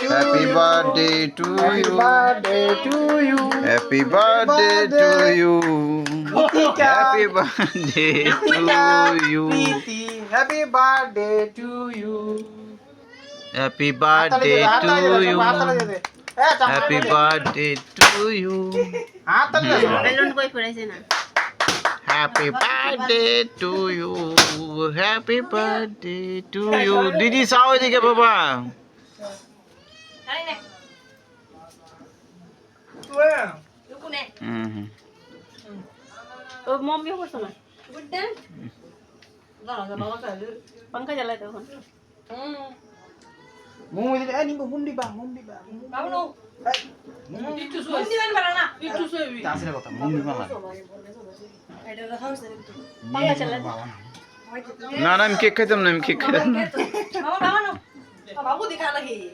Happy birthday to you. birthday to you. Happy birthday to you. Happy birthday to you. Priti happy birthday to you Happy birthday to you. Happy birthday to you. Balloon কই পড়াইছে না Happy birthday to you. Happy birthday to you. Didi sao এদিকে বাবা? আরে না লুকু নে হুম ও mummy করছ না গুড ডে দাঁড়া বাবা কাছে पंखा জ্বালায় তখন মুন্ডি এ নিবো মুন্ডি বা বাবু নো একটু শুয়ে মুন্ডি বান বানা না একটু শুয়ে তাসরে কথা মুন্ডি মালা এটা দেখাও সে पंखा জ্বালায় না না আমি কেক খাইতাম না আমি কেক খাইতাম না বাবা বাবা নো বাবু দেখা লাগে